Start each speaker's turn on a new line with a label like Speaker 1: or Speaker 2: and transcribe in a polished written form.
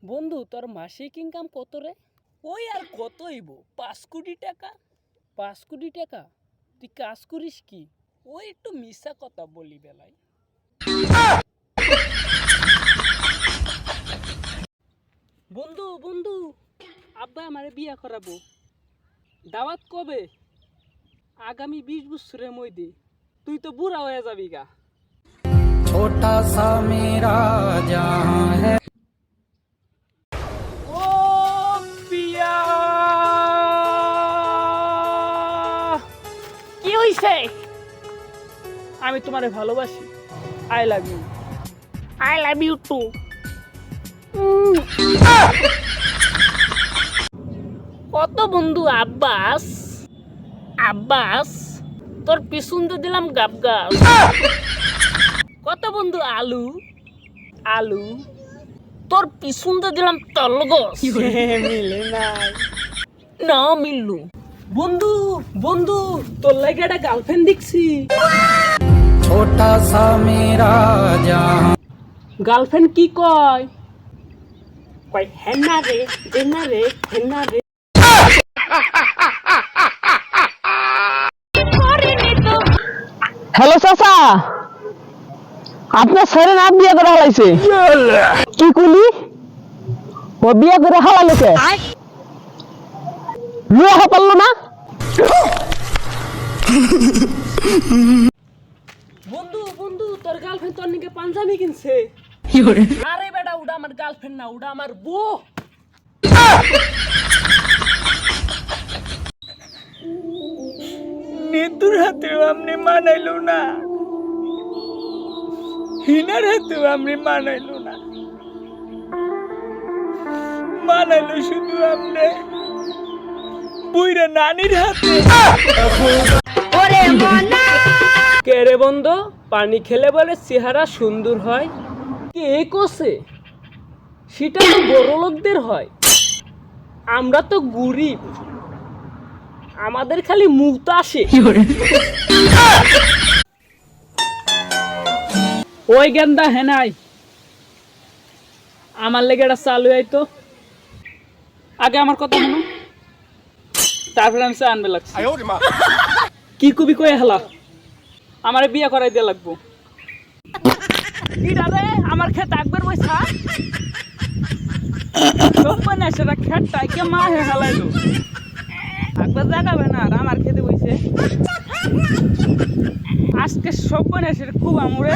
Speaker 1: বন্ধু তোর মাসিক ইনকাম কত রে?
Speaker 2: ওই আর কত হইব 5 কোটি টাকা।
Speaker 1: 5 কোটি টাকা? তুই কাজ করিস কি?
Speaker 2: ওই একটু মিশা কথা বলি বেলায়।
Speaker 1: বন্ধু বন্ধু আব্বা আমারে বিয়া করাবো, দাওয়াত কবে? আগামী 20 বছরের মধ্যে। তুই তো বুড়া হয়ে যাবি গা।
Speaker 3: छोटा सा मेरा जहां है।
Speaker 1: ও পিয়া, কি হইছে? আমি তোমারে ভালোবাসি। I love you. I love you too. কত বন্ধু আব্বাস, আব্বাস তোর পিছন দিয়ে দিলাম গাব গাছ। কত বন্ধু আলু, আলু তোর পিছন দিয়ে দিলাম তলগছ। মিলে নাই, না মিললু। বন্ধু বন্ধু তোর লাগে একটা গার্লফ্রেন্ড দেখছি।
Speaker 3: छोटा सा मेरा जहां।
Speaker 1: গার্লফ্রেন্ড কি কয়? কয় হেনা রে হেনা রে হেনা রে।
Speaker 4: হ্যালো চাচা, আপনার ছেলে না বিয়ে করে হালাইছে? কি কইলি? ও বিয়ে করে হালাইলো কে? লুয়া পারলো না?
Speaker 1: বন্ধু বন্ধু তোর গার্লফ্রেন্ড তোর নিকে পাঞ্জাবি কিনছে। আরে বেটা ওটা আমার গার্লফ্রেন্ড না, ওটা আমার বউ।
Speaker 2: নেতুর হাতেও আমনে মানাইলো না, হিনার হাতেও আমনে মানাইলো না, মানাইলো শুধু আমনে বুইরা নানির হাতে।
Speaker 1: কে রে বন্ধু? পানি খেলে বলে চেহারা সুন্দর হয়। কে কোসে? সেটা তো বড় লোকদের হয়, আমরা তো গরিব, আমাদের খালি মুখ আসে। ওই গেন্দা হেনাই আমার লেগে এটা চালু আইতো। আগে আমার কথা শুনো, তারপরে আমি চা আনবে লাগছে। কি কবি কয়ে হেলা আমারে বিয়ে করাই দিয়ে লাগবো। কি রে আমার খেত একবার বইছা সব না, সেটা খেতটাই কে মা হে হেলাইলো। একবার দেখাবে না আর আমার খেতে বইছে। আজকে সব না সেটা খুব আমরে